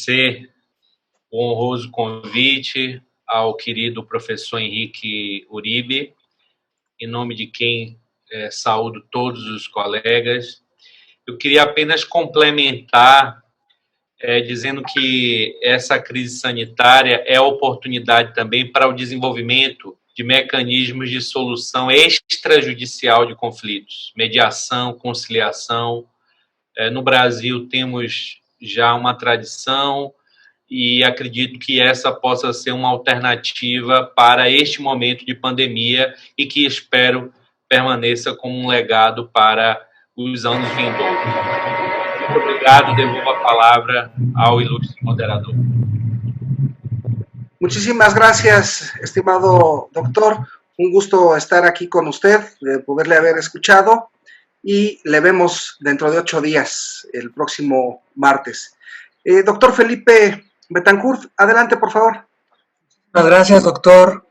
agradecer o honroso convite ao querido professor Henrique Uribe, em nome de quem saúdo todos os colegas. Eu queria apenas complementar, dizendo que essa crise sanitária é oportunidade também para o desenvolvimento de mecanismos de solução extrajudicial de conflitos, mediação, conciliação. No Brasil temos já uma tradição e acredito que essa possa ser uma alternativa para este momento de pandemia e que espero permaneça como um legado para os anos vindouros. Muito obrigado, devolvo a palavra ao ilustre moderador. Muchísimas gracias, estimado doctor. Un gusto estar aquí con usted, de poderle haber escuchado, y le vemos dentro de 8 días, el próximo martes. Doctor Felipe Betancourt, adelante, por favor. Muchas gracias, doctor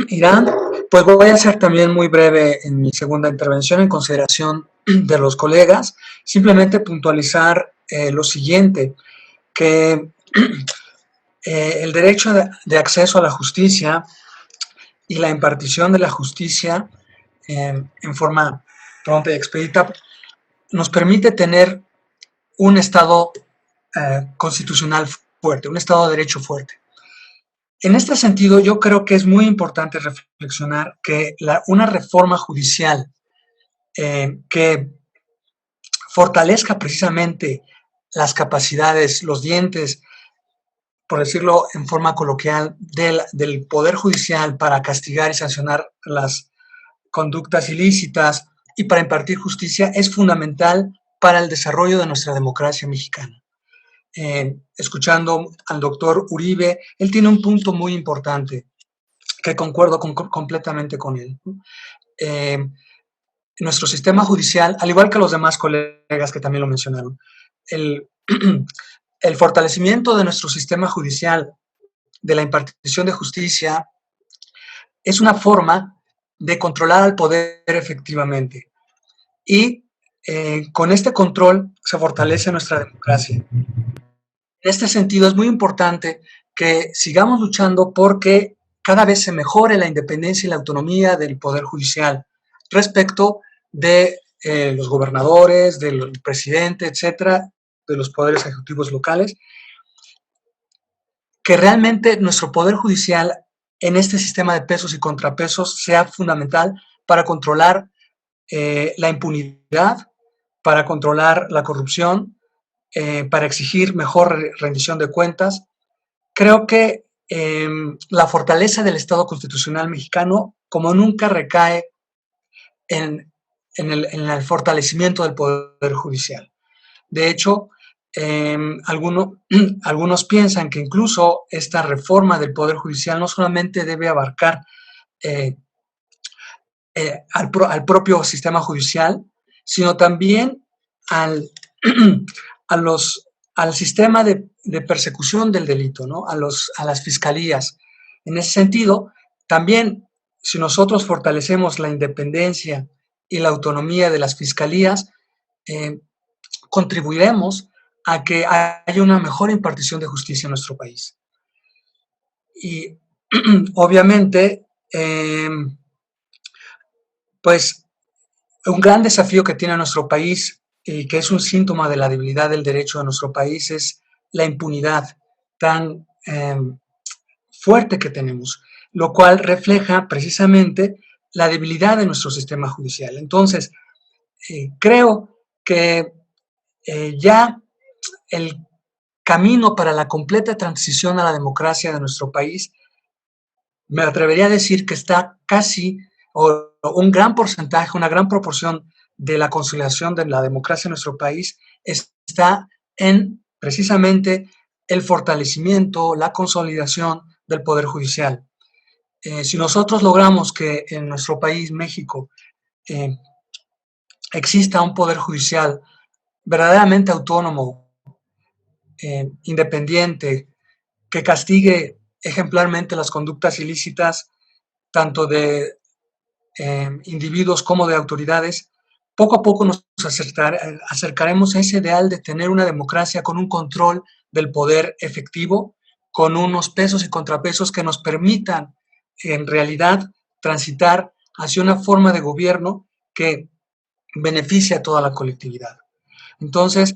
Irán. Pues voy a ser también muy breve en mi segunda intervención en consideración de los colegas. Simplemente puntualizar lo siguiente, que el derecho de acceso a la justicia y la impartición de la justicia en forma pronta y expedita nos permite tener un Estado constitucional fuerte, un Estado de Derecho fuerte. En este sentido, yo creo que es muy importante reflexionar que una reforma judicial que fortalezca precisamente las capacidades, los dientes, por decirlo en forma coloquial, del Poder Judicial para castigar y sancionar las conductas ilícitas y para impartir justicia es fundamental para el desarrollo de nuestra democracia mexicana. Escuchando al doctor Uribe, él tiene un punto muy importante que concuerdo completamente con él. Nuestro sistema judicial, al igual que los demás colegas que también lo mencionaron, el fortalecimiento de nuestro sistema judicial, de la impartición de justicia, es una forma de controlar al poder efectivamente. Y con este control se fortalece nuestra democracia. En este sentido, es muy importante que sigamos luchando porque cada vez se mejore la independencia y la autonomía del Poder Judicial respecto de los gobernadores, del presidente, etcétera, de los poderes ejecutivos locales, que realmente nuestro Poder Judicial en este sistema de pesos y contrapesos sea fundamental para controlar la impunidad, para controlar la corrupción, para exigir mejor rendición de cuentas. Creo que la fortaleza del Estado constitucional mexicano como nunca recae en el fortalecimiento del Poder Judicial. De hecho, algunos piensan que incluso esta reforma del Poder Judicial no solamente debe abarcar al propio sistema judicial, sino también al sistema de persecución del delito, ¿no? a las fiscalías. En ese sentido, también si nosotros fortalecemos la independencia y la autonomía de las fiscalías, contribuiremos a que haya una mejor impartición de justicia en nuestro país. Y obviamente, pues un gran desafío que tiene nuestro país y que es un síntoma de la debilidad del derecho de nuestro país es la impunidad tan fuerte que tenemos, lo cual refleja precisamente la debilidad de nuestro sistema judicial. Entonces, creo que ya el camino para la completa transición a la democracia de nuestro país, me atrevería a decir que está casi, o un gran porcentaje, una gran proporción de la consolidación de la democracia en nuestro país está en precisamente el fortalecimiento, la consolidación del Poder Judicial. Si nosotros logramos que en nuestro país, México, exista un Poder Judicial verdaderamente autónomo, independiente, que castigue ejemplarmente las conductas ilícitas, tanto de individuos como de autoridades, poco a poco nos acercaremos a ese ideal de tener una democracia con un control del poder efectivo, con unos pesos y contrapesos que nos permitan en realidad transitar hacia una forma de gobierno que beneficie a toda la colectividad. Entonces,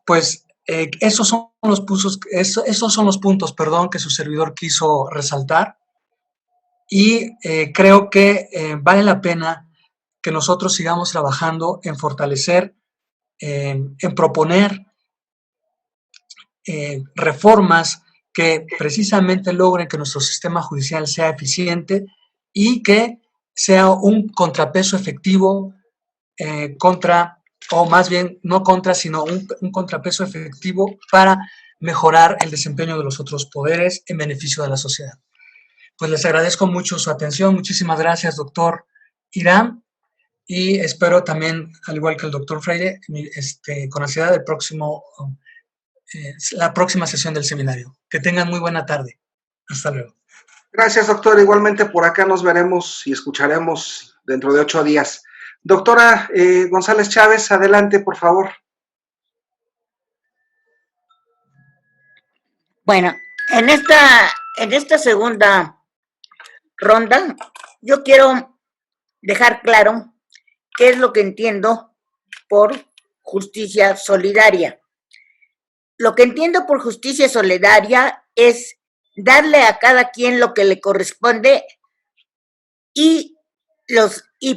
pues esos son los puntos, que su servidor quiso resaltar, y creo que vale la pena que nosotros sigamos trabajando en fortalecer, en proponer reformas que precisamente logren que nuestro sistema judicial sea eficiente y que sea un contrapeso efectivo contra, o más bien no contra, sino un contrapeso efectivo para mejorar el desempeño de los otros poderes en beneficio de la sociedad. Pues les agradezco mucho su atención. Muchísimas gracias, doctor Irán, y espero también, al igual que el doctor Freire, con ansiedad la próxima sesión del seminario. Que tengan muy buena tarde. Hasta luego. Gracias, doctor. Igualmente por acá nos veremos y escucharemos dentro de 8 días. Doctora González Chávez, adelante, por favor. Bueno, en esta segunda ronda, yo quiero dejar claro qué es lo que entiendo por justicia solidaria. Lo que entiendo por justicia solidaria es darle a cada quien lo que le corresponde y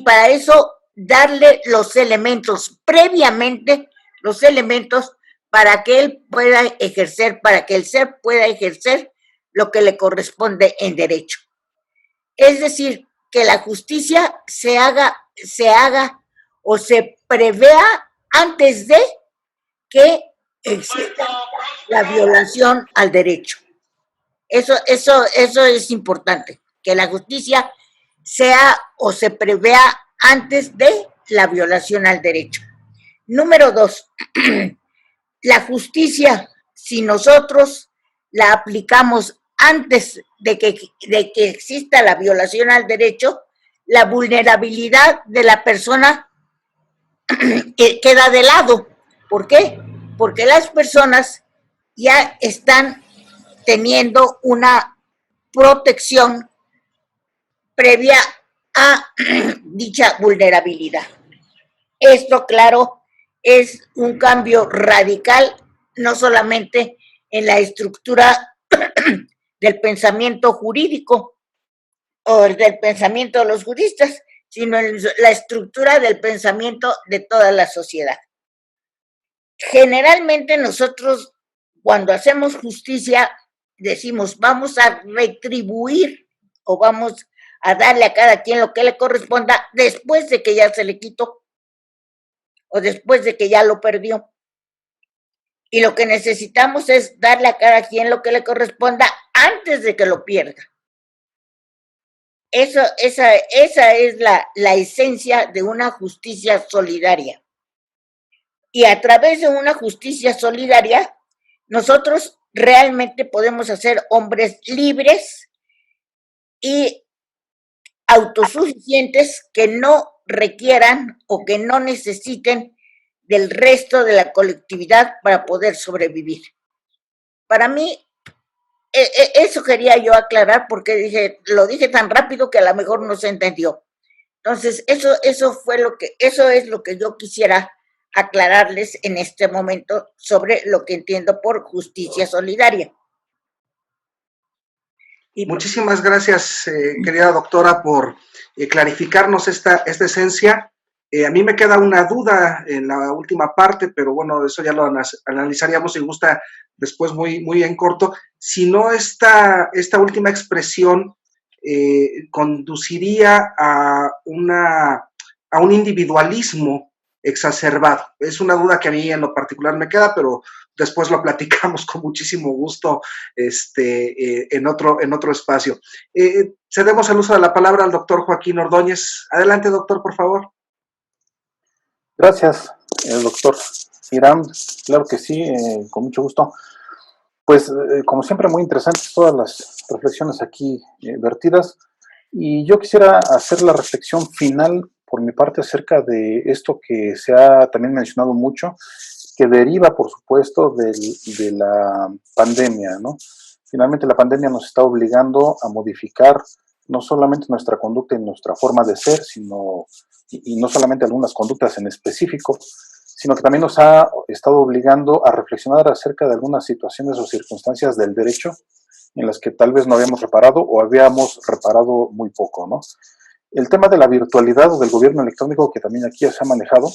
para eso darle los elementos, previamente los elementos para que él pueda ejercer, para que el ser pueda ejercer lo que le corresponde en derecho. Es decir, que la justicia se haga o se prevea antes de que exista la violación al derecho. Eso es importante, que la justicia sea o se prevea antes de la violación al derecho. Número 2, la justicia, si nosotros la aplicamos antes de que exista la violación al derecho, la vulnerabilidad de la persona queda de lado. ¿Por qué? Porque las personas ya están teniendo una protección previa a dicha vulnerabilidad. Esto, claro, es un cambio radical, no solamente en la estructura del pensamiento jurídico o del pensamiento de los juristas, sino en la estructura del pensamiento de toda la sociedad. Generalmente nosotros, cuando hacemos justicia, decimos, vamos a retribuir o vamos a darle a cada quien lo que le corresponda después de que ya se le quitó o después de que ya lo perdió. Y lo que necesitamos es darle a cada quien lo que le corresponda antes de que lo pierda. Esa es la esencia de una justicia solidaria. Y a través de una justicia solidaria, nosotros realmente podemos ser hombres libres y autosuficientes que no requieran o que no necesiten del resto de la colectividad para poder sobrevivir. Para mí, eso quería yo aclarar porque lo dije tan rápido que a lo mejor no se entendió. Entonces, eso es lo que yo quisiera aclararles en este momento sobre lo que entiendo por justicia solidaria. Muchísimas gracias, querida doctora, por clarificarnos esta esencia. A mí me queda una duda en la última parte, pero bueno, eso ya lo analizaríamos si gusta después muy en corto. Si no, esta última expresión conduciría a un individualismo exacerbado. Es una duda que a mí en lo particular me queda, pero después lo platicamos con muchísimo gusto en otro espacio. Cedemos el uso de la palabra al doctor Joaquín Ordóñez. Adelante, doctor, por favor. Gracias, doctor Irán. Claro que sí, con mucho gusto. Pues, como siempre, muy interesantes todas las reflexiones aquí vertidas. Y yo quisiera hacer la reflexión final por mi parte acerca de esto que se ha también mencionado mucho, que deriva, por supuesto, de la pandemia, ¿no? Finalmente la pandemia nos está obligando a modificar no solamente nuestra conducta y nuestra forma de ser, sino, y no solamente algunas conductas en específico, sino que también nos ha estado obligando a reflexionar acerca de algunas situaciones o circunstancias del derecho en las que tal vez no habíamos reparado o habíamos reparado muy poco, ¿no? El tema de la virtualidad o del gobierno electrónico, que también aquí ya se ha manejado,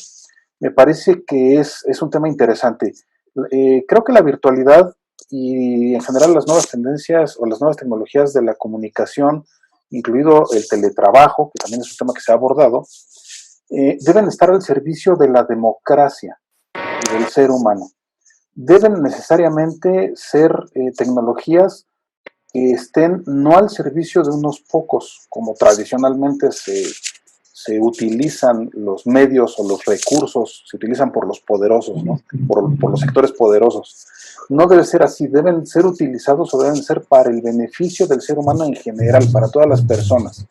me parece que es un tema interesante. Creo que la virtualidad y en general las nuevas tendencias o las nuevas tecnologías de la comunicación, incluido el teletrabajo, que también es un tema que se ha abordado, deben estar al servicio de la democracia y del ser humano. Deben necesariamente ser tecnologías que estén no al servicio de unos pocos, como tradicionalmente se utilizan los medios o los recursos, se utilizan por los poderosos, ¿no? Por los sectores poderosos. No debe ser así, deben ser utilizados o deben ser para el beneficio del ser humano en general, para todas las personas.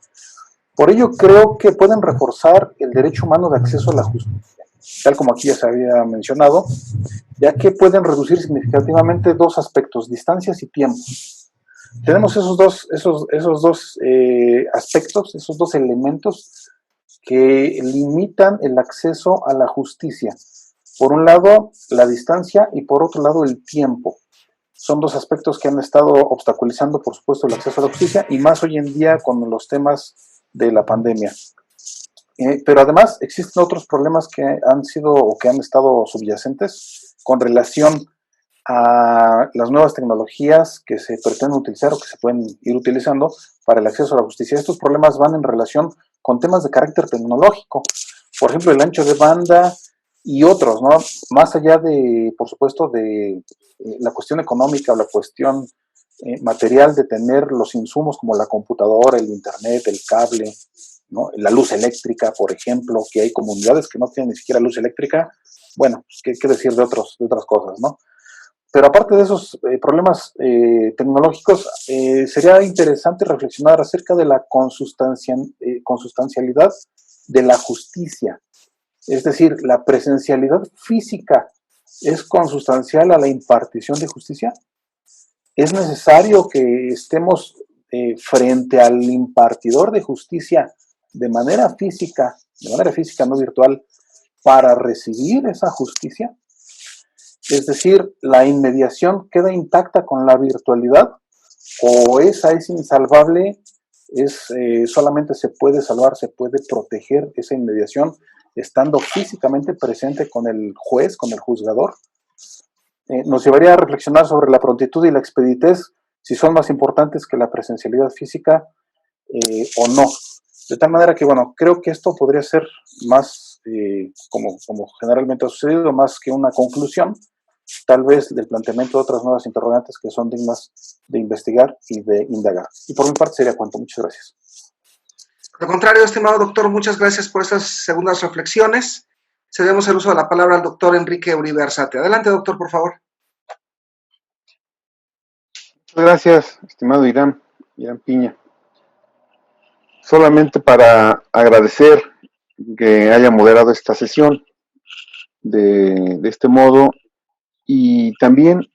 Por ello creo que pueden reforzar el derecho humano de acceso a la justicia, tal como aquí ya se había mencionado, ya que pueden reducir significativamente dos aspectos, distancias y tiempo. Tenemos esos dos aspectos, esos dos elementos que limitan el acceso a la justicia. Por un lado, la distancia y por otro lado, el tiempo. Son dos aspectos que han estado obstaculizando, por supuesto, el acceso a la justicia y más hoy en día con los temas de la pandemia. Pero además existen otros problemas que han sido o que han estado subyacentes con relación a las nuevas tecnologías que se pretenden utilizar o que se pueden ir utilizando para el acceso a la justicia. Estos problemas van en relación con temas de carácter tecnológico, por ejemplo, el ancho de banda y otros, ¿no? Más allá de, por supuesto, de la cuestión económica o la cuestión material de tener los insumos como la computadora, el internet, el cable, ¿no? La luz eléctrica, por ejemplo, que hay comunidades que no tienen ni siquiera luz eléctrica. Bueno, pues, ¿qué decir de otras cosas, ¿no? Pero aparte de esos problemas tecnológicos, sería interesante reflexionar acerca de la consustancialidad de la justicia. Es decir, la presencialidad física es consustancial a la impartición de justicia. Es necesario que estemos frente al impartidor de justicia de manera física no virtual, para recibir esa justicia. Es decir, la inmediación queda intacta con la virtualidad o esa es insalvable, solamente se puede salvar, se puede proteger esa inmediación estando físicamente presente con el juez, con el juzgador. Nos llevaría a reflexionar sobre la prontitud y la expeditez, si son más importantes que la presencialidad física o no. De tal manera que, bueno, creo que esto podría ser más, como generalmente ha sucedido, más que una conclusión, tal vez del planteamiento de otras nuevas interrogantes que son dignas de investigar y de indagar. Y por mi parte sería cuanto. Muchas gracias. Por lo contrario, estimado doctor, muchas gracias por estas segundas reflexiones. Cedemos el uso de la palabra al doctor Enrique Uribe Arzate. Adelante, doctor, por favor. Muchas gracias, estimado Irán Piña. Solamente para agradecer que haya moderado esta sesión de este modo y también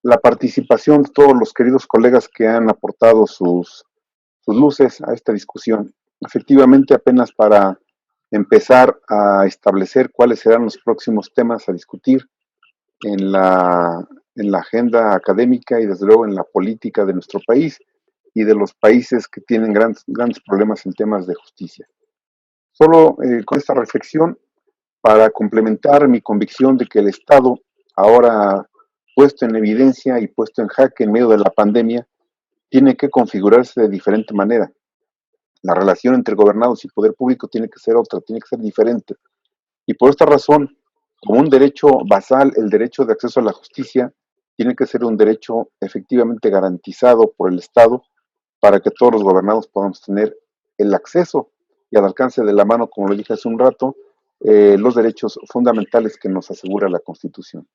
la participación de todos los queridos colegas que han aportado sus luces a esta discusión. Efectivamente, apenas para empezar a establecer cuáles serán los próximos temas a discutir en la agenda académica y desde luego en la política de nuestro país y de los países que tienen grandes problemas en temas de justicia. Solo con esta reflexión, para complementar mi convicción de que el Estado, ahora puesto en evidencia y puesto en jaque en medio de la pandemia, tiene que configurarse de diferente manera. La relación entre gobernados y poder público tiene que ser otra, tiene que ser diferente. Y por esta razón, como un derecho basal, el derecho de acceso a la justicia tiene que ser un derecho efectivamente garantizado por el Estado para que todos los gobernados podamos tener el acceso y al alcance de la mano, como lo dije hace un rato, los derechos fundamentales que nos asegura la Constitución.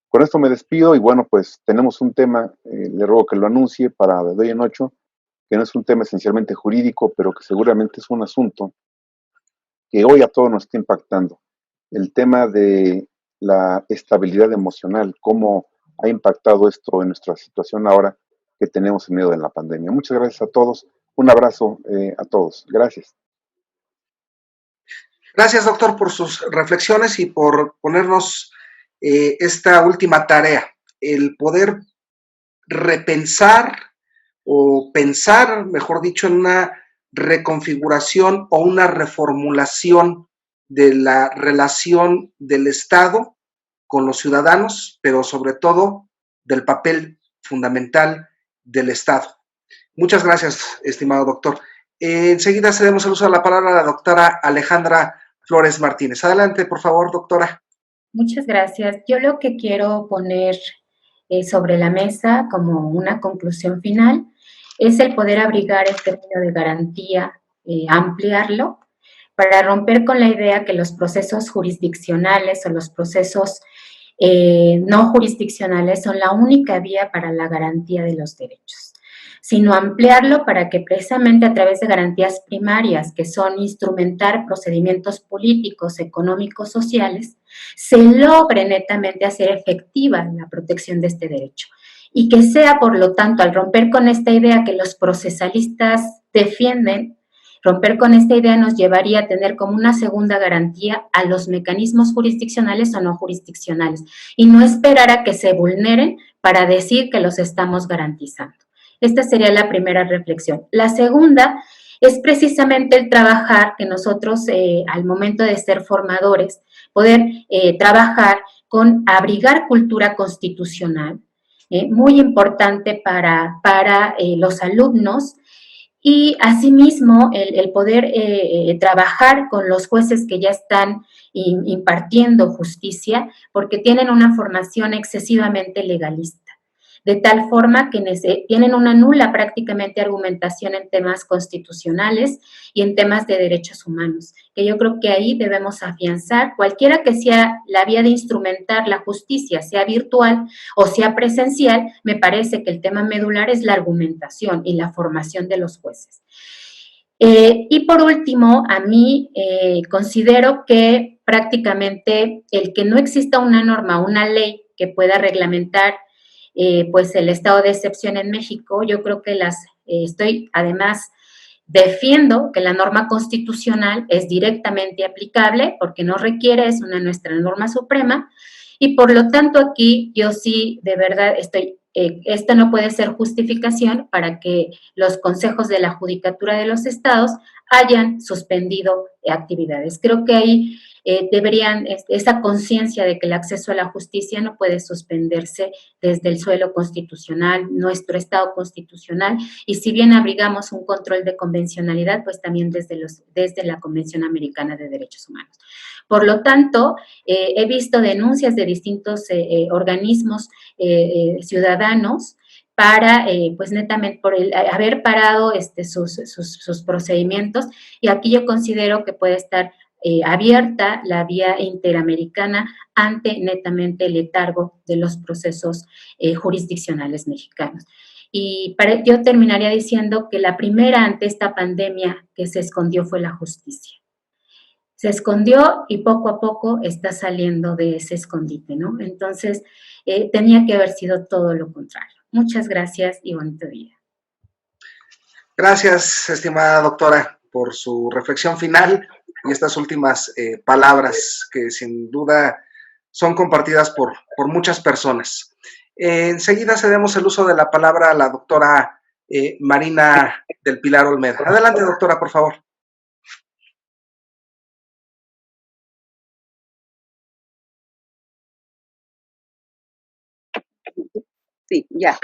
Con esto me despido y bueno, pues tenemos un tema, le ruego que lo anuncie para de hoy en 8, que no es un tema esencialmente jurídico, pero que seguramente es un asunto que hoy a todos nos está impactando. El tema de la estabilidad emocional, cómo ha impactado esto en nuestra situación ahora que tenemos en medio de la pandemia. Muchas gracias a todos. Un abrazo a todos. Gracias. Gracias, doctor, por sus reflexiones y por ponernos esta última tarea, el poder repensar o pensar, mejor dicho, en una reconfiguración o una reformulación de la relación del Estado con los ciudadanos, pero sobre todo del papel fundamental del Estado. Muchas gracias, estimado doctor. Enseguida cedemos el uso de la palabra a la doctora Alejandra Flores Martínez. Adelante, por favor, doctora. Muchas gracias. Yo lo que quiero poner sobre la mesa como una conclusión final es el poder abrigar el término de garantía, ampliarlo, para romper con la idea que los procesos jurisdiccionales o los procesos no jurisdiccionales son la única vía para la garantía de los derechos, sino ampliarlo para que precisamente a través de garantías primarias, que son instrumentar procedimientos políticos, económicos, sociales, se logre netamente hacer efectiva la protección de este derecho. Y que sea, por lo tanto, al romper con esta idea que los procesalistas defienden, romper con esta idea nos llevaría a tener como una segunda garantía a los mecanismos jurisdiccionales o no jurisdiccionales y no esperar a que se vulneren para decir que los estamos garantizando. Esta sería la primera reflexión. La segunda es precisamente el trabajar que nosotros al momento de ser formadores, poder trabajar con abrigar cultura constitucional, muy importante para los alumnos, y asimismo el poder trabajar con los jueces que ya están impartiendo justicia, porque tienen una formación excesivamente legalista, de tal forma que tienen una nula prácticamente argumentación en temas constitucionales y en temas de derechos humanos, que yo creo que ahí debemos afianzar, cualquiera que sea la vía de instrumentar la justicia, sea virtual o sea presencial, me parece que el tema medular es la argumentación y la formación de los jueces. Y por último, a mí considero que prácticamente el que no exista una norma, una ley que pueda reglamentar pues el estado de excepción en México, yo creo que además, defiendo que la norma constitucional es directamente aplicable porque no requiere, es nuestra norma suprema, y por lo tanto aquí yo sí, de verdad, esto no puede ser justificación para que los consejos de la judicatura de los estados hayan suspendido actividades. Creo que ahí esa conciencia de que el acceso a la justicia no puede suspenderse desde el suelo constitucional, nuestro Estado constitucional, y si bien abrigamos un control de convencionalidad, pues también desde la Convención Americana de Derechos Humanos. Por lo tanto, he visto denuncias de distintos organismos ciudadanos para, pues netamente, por haber parado sus procedimientos, y aquí yo considero que puede estar abierta la vía interamericana ante netamente el letargo de los procesos jurisdiccionales mexicanos. Y yo terminaría diciendo que la primera ante esta pandemia que se escondió fue la justicia. Se escondió y poco a poco está saliendo de ese escondite, ¿no? Entonces, tenía que haber sido todo lo contrario. Muchas gracias y bonito día. Gracias, estimada doctora, por su reflexión final y estas últimas palabras que sin duda son compartidas por muchas personas. Enseguida cedemos el uso de la palabra a la doctora Marina del Pilar Olmeda. Adelante, doctora, por favor. Sí, ya.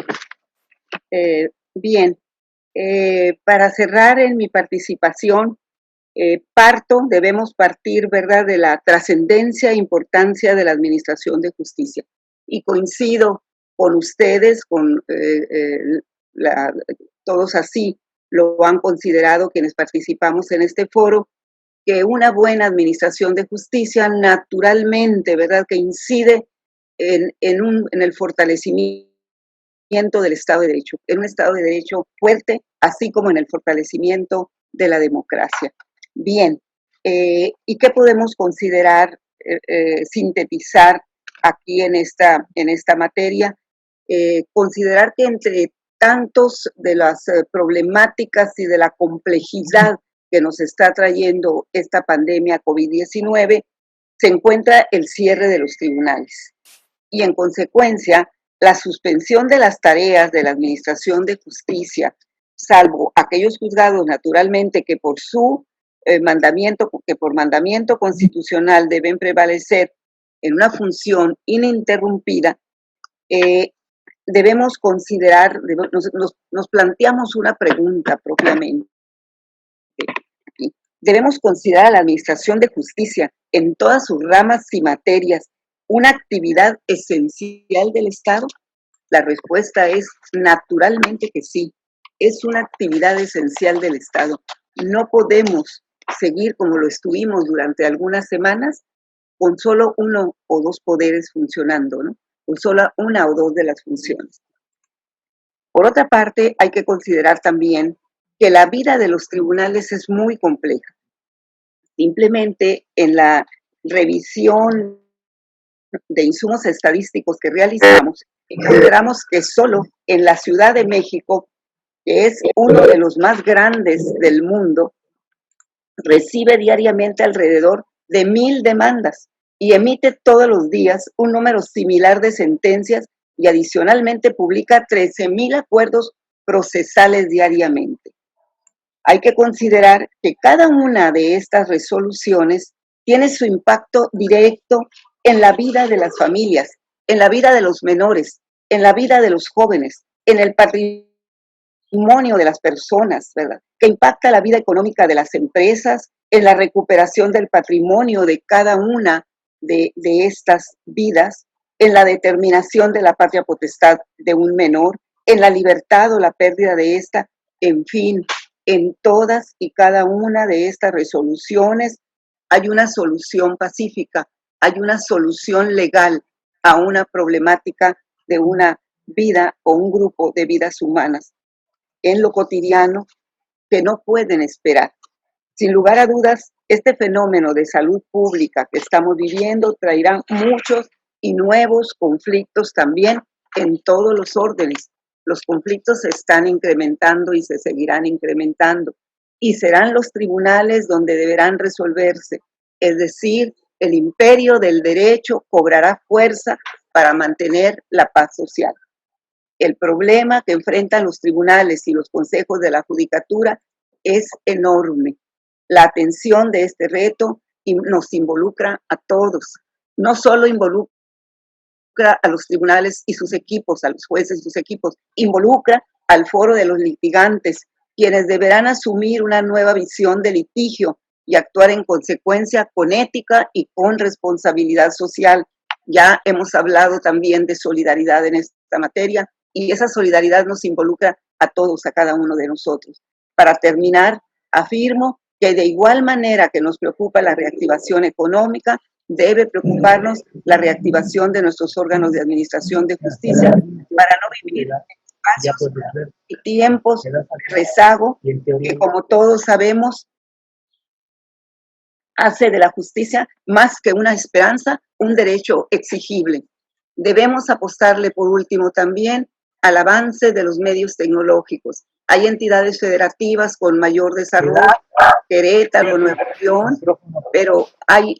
Bien, para cerrar en mi participación, debemos partir, ¿verdad?, de la trascendencia e importancia de la administración de justicia. Y coincido con ustedes, todos así lo han considerado quienes participamos en este foro, que una buena administración de justicia naturalmente, ¿verdad?, que incide en el fortalecimiento del Estado de Derecho, en un Estado de Derecho fuerte, así como en el fortalecimiento de la democracia. Bien, ¿y qué podemos considerar, sintetizar aquí en esta materia, considerar que entre tantos de las problemáticas y de la complejidad que nos está trayendo esta pandemia COVID-19, se encuentra el cierre de los tribunales y en consecuencia la suspensión de las tareas de la Administración de Justicia, salvo aquellos juzgados naturalmente que por su mandamiento constitucional deben prevalecer en una función ininterrumpida. Debemos considerar, nos planteamos una pregunta propiamente. ¿Debemos considerar a la Administración de Justicia en todas sus ramas y materias una actividad esencial del Estado? La respuesta es naturalmente que sí, es una actividad esencial del Estado. No podemos seguir como lo estuvimos durante algunas semanas con solo uno o dos poderes funcionando, ¿no? Con solo una o dos de las funciones. Por otra parte, hay que considerar también que la vida de los tribunales es muy compleja. Simplemente en la revisión de insumos estadísticos que realizamos, encontramos que solo en la Ciudad de México, que es uno de los más grandes del mundo, recibe diariamente alrededor de 1,000 demandas y emite todos los días un número similar de sentencias y adicionalmente publica 13,000 acuerdos procesales diariamente. Hay que considerar que cada una de estas resoluciones tiene su impacto directo en la vida de las familias, en la vida de los menores, en la vida de los jóvenes, en el patrimonio de las personas, ¿verdad? Que impacta la vida económica de las empresas, en la recuperación del patrimonio de cada una de estas vidas, en la determinación de la patria potestad de un menor, en la libertad o la pérdida de esta, en fin, en todas y cada una de estas resoluciones hay una solución pacífica, hay una solución legal a una problemática de una vida o un grupo de vidas humanas en lo cotidiano que no pueden esperar. Sin lugar a dudas, este fenómeno de salud pública que estamos viviendo traerá muchos y nuevos conflictos también en todos los órdenes. Los conflictos se están incrementando y se seguirán incrementando. Y serán los tribunales donde deberán resolverse. Es decir, el imperio del derecho cobrará fuerza para mantener la paz social. El problema que enfrentan los tribunales y los consejos de la judicatura es enorme. La atención de este reto nos involucra a todos. No solo involucra a los tribunales y sus equipos, a los jueces y sus equipos, involucra al foro de los litigantes, quienes deberán asumir una nueva visión de litigio y actuar en consecuencia con ética y con responsabilidad social. Ya hemos hablado también de solidaridad en esta materia y esa solidaridad nos involucra a todos, a cada uno de nosotros. Para terminar, afirmo que de igual manera que nos preocupa la reactivación económica, debe preocuparnos la reactivación de nuestros órganos de administración de justicia para no vivir en espacios y tiempos de rezago que, como todos sabemos, hace de la justicia más que una esperanza, un derecho exigible. Debemos apostarle, por último, también al avance de los medios tecnológicos. Hay entidades federativas con mayor desarrollo, Querétaro, Nuevo León, pero hay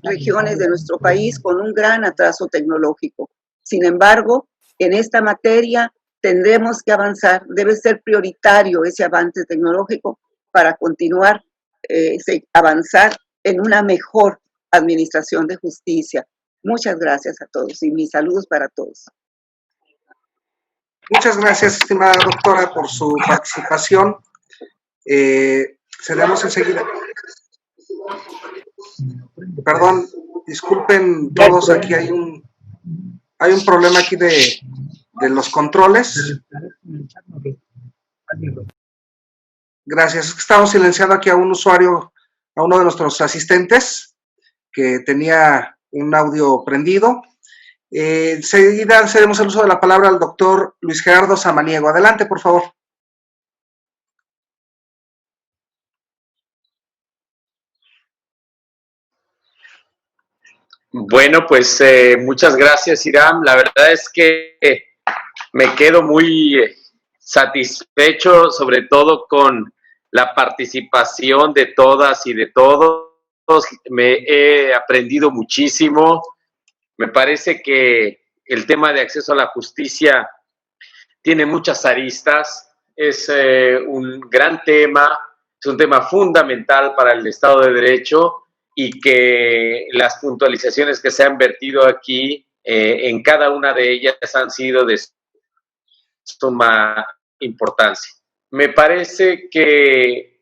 regiones de nuestro país con un gran atraso tecnológico. Sin embargo, en esta materia tendremos que avanzar, debe ser prioritario ese avance tecnológico para continuar, avanzar en una mejor administración de justicia. Muchas gracias a todos y mis saludos para todos. Muchas gracias, estimada doctora, por su participación. Cedemos enseguida. Perdón, disculpen todos, aquí hay un problema aquí de los controles. Gracias, estamos silenciando aquí a un usuario, a uno de nuestros asistentes, que tenía un audio prendido. Enseguida cedemos el uso de la palabra al doctor Luis Gerardo Samaniego. Adelante, por favor. Bueno, pues muchas gracias, Iram. La verdad es que me quedo muy satisfecho, sobre todo con la participación de todas y de todos. Me he aprendido muchísimo. Me parece que el tema de acceso a la justicia tiene muchas aristas. Es un gran tema, es un tema fundamental para el Estado de Derecho y que las puntualizaciones que se han vertido aquí en cada una de ellas han sido de suma importancia. Me parece que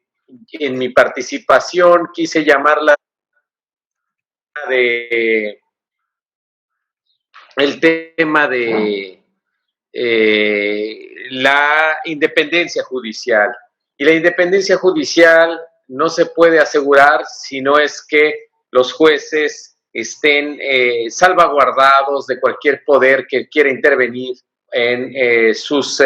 en mi participación quise llamarla de el tema de la independencia judicial. Y la independencia judicial no se puede asegurar si no es que los jueces estén salvaguardados de cualquier poder que quiera intervenir en sus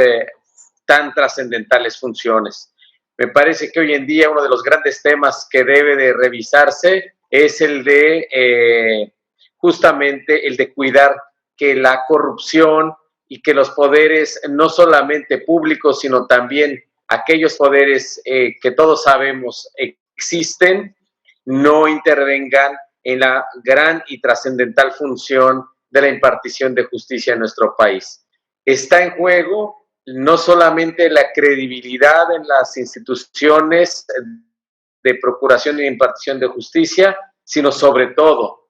tan trascendentales funciones. Me parece que hoy en día uno de los grandes temas que debe de revisarse es el de justamente el de cuidar que la corrupción y que los poderes, no solamente públicos, sino también aquellos poderes que todos sabemos existen, no intervengan en la gran y trascendental función de la impartición de justicia en nuestro país. Está en juego no solamente la credibilidad en las instituciones de procuración y impartición de justicia, sino sobre todo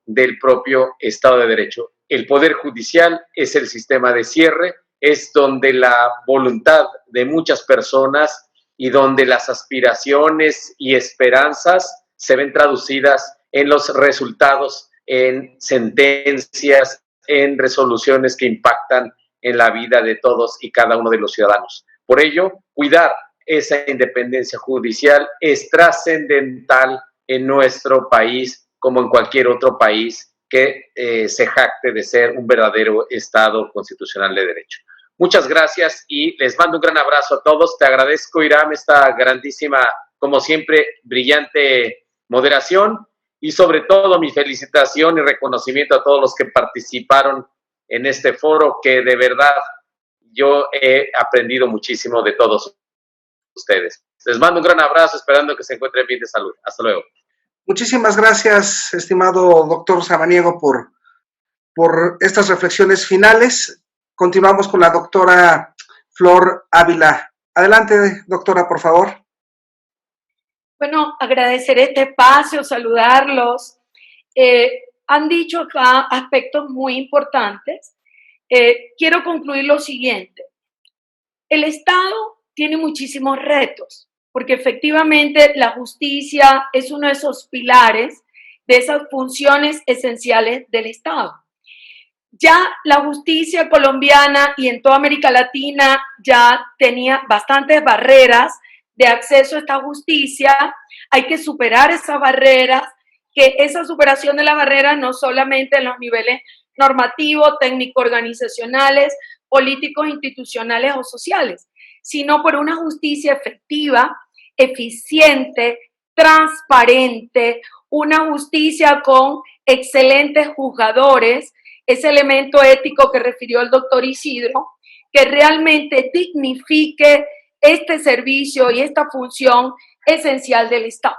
del propio Estado de Derecho. El Poder Judicial es el sistema de cierre, es donde la voluntad de muchas personas y donde las aspiraciones y esperanzas se ven traducidas en los resultados, en sentencias, en resoluciones que impactan en la vida de todos y cada uno de los ciudadanos. Por ello, cuidar esa independencia judicial es trascendental en nuestro país como en cualquier otro país que se jacte de ser un verdadero Estado constitucional de derecho. Muchas gracias y les mando un gran abrazo a todos. Te agradezco, Iram, esta grandísima, como siempre, brillante moderación y sobre todo mi felicitación y reconocimiento a todos los que participaron en este foro, que de verdad yo he aprendido muchísimo de todos ustedes. Les mando un gran abrazo, esperando que se encuentren bien de salud. Hasta luego. Muchísimas gracias, estimado doctor Samaniego, por estas reflexiones finales. Continuamos con la doctora Flor Ávila. Adelante, doctora, por favor. Bueno, agradecer este espacio, saludarlos. Han dicho acá aspectos muy importantes. Quiero concluir lo siguiente. El Estado tiene muchísimos retos, porque efectivamente la justicia es uno de esos pilares, de esas funciones esenciales del Estado. Ya la justicia colombiana y en toda América Latina ya tenía bastantes barreras de acceso a esta justicia. Hay que superar esas barreras, que esa superación de las barreras no solamente en los niveles normativos, técnico-organizacionales, políticos, institucionales o sociales, sino por una justicia efectiva, eficiente, transparente, una justicia con excelentes juzgadores, ese elemento ético que refirió el doctor Isidro, que realmente dignifique este servicio y esta función esencial del Estado.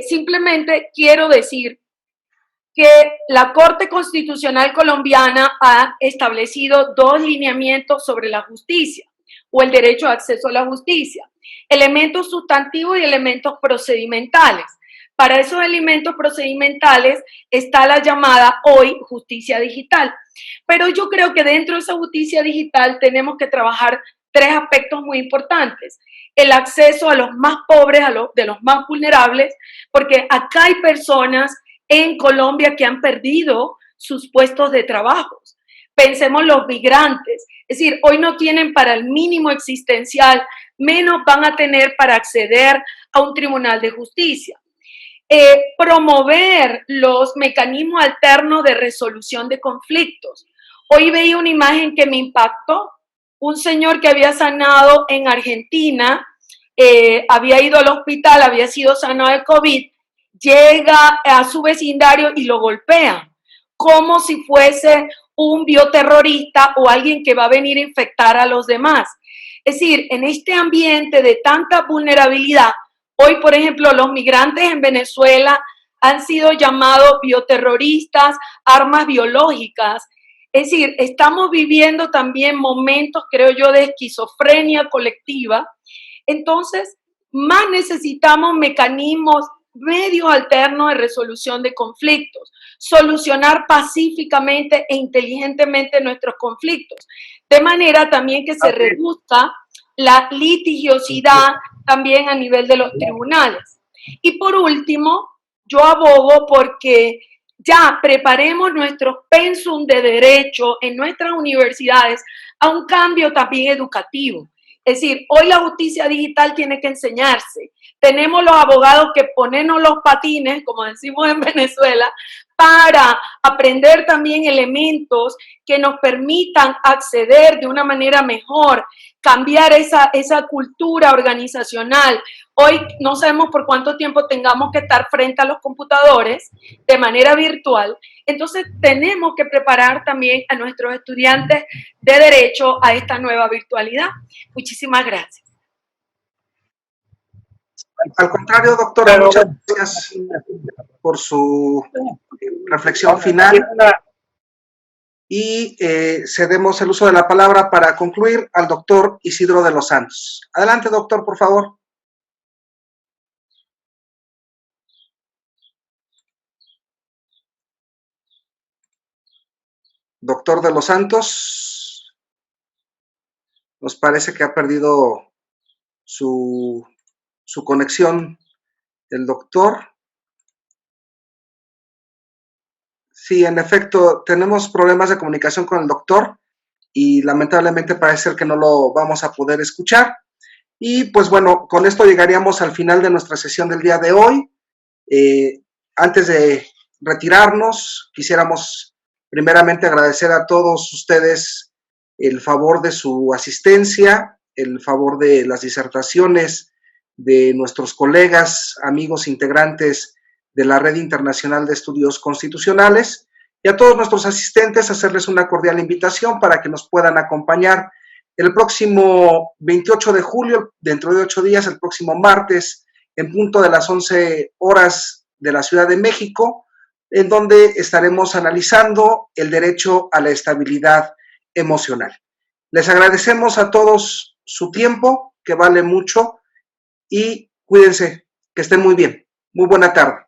Simplemente quiero decir que la Corte Constitucional Colombiana ha establecido dos lineamientos sobre la justicia o el derecho de acceso a la justicia, elementos sustantivos y elementos procedimentales. Para esos elementos procedimentales está la llamada hoy justicia digital. Pero yo creo que dentro de esa justicia digital tenemos que trabajar tres aspectos muy importantes. El acceso a los más pobres, de los más vulnerables, porque acá hay personas en Colombia que han perdido sus puestos de trabajo. Pensemos los migrantes, es decir, hoy no tienen para el mínimo existencial, menos van a tener para acceder a un tribunal de justicia. Promover los mecanismos alternos de resolución de conflictos. Hoy veía una imagen que me impactó, un señor que había sanado en Argentina, había ido al hospital, había sido sanado de COVID llega a su vecindario y lo golpea, como si fuese un bioterrorista o alguien que va a venir a infectar a los demás. Es decir, en este ambiente de tanta vulnerabilidad, hoy, por ejemplo, los migrantes en Venezuela han sido llamados bioterroristas, armas biológicas. Es decir, estamos viviendo también momentos, creo yo, de esquizofrenia colectiva. Entonces, más necesitamos mecanismos, medios alternos de resolución de conflictos, solucionar pacíficamente e inteligentemente nuestros conflictos, de manera también que se reduzca la litigiosidad también a nivel de los tribunales. Y por último, yo abogo porque ya preparemos nuestros pensum de derecho en nuestras universidades a un cambio también educativo. Es decir, hoy la justicia digital tiene que enseñarse. Tenemos los abogados que ponernos los patines, como decimos en Venezuela, para aprender también elementos que nos permitan acceder de una manera mejor, cambiar esa cultura organizacional. Hoy no sabemos por cuánto tiempo tengamos que estar frente a los computadores de manera virtual. Entonces tenemos que preparar también a nuestros estudiantes de derecho a esta nueva virtualidad. Muchísimas gracias. Al contrario, doctora, muchas gracias por su reflexión final. Y cedemos el uso de la palabra para concluir al doctor Isidro de los Santos. Adelante, doctor, por favor. Doctor de los Santos, nos parece que ha perdido su conexión el doctor. Sí, en efecto, tenemos problemas de comunicación con el doctor y lamentablemente parece ser que no lo vamos a poder escuchar. Y pues bueno, con esto llegaríamos al final de nuestra sesión del día de hoy. Antes de retirarnos, quisiéramos primeramente agradecer a todos ustedes el favor de su asistencia, el favor de las disertaciones de nuestros colegas, amigos integrantes de la Red Internacional de Estudios Constitucionales, y a todos nuestros asistentes hacerles una cordial invitación para que nos puedan acompañar el próximo 28 de julio, dentro de 8 días, el próximo martes, en punto de las 11 horas de la Ciudad de México, en donde estaremos analizando el derecho a la estabilidad emocional. Les agradecemos a todos su tiempo, que vale mucho, y cuídense, que estén muy bien. Muy buena tarde.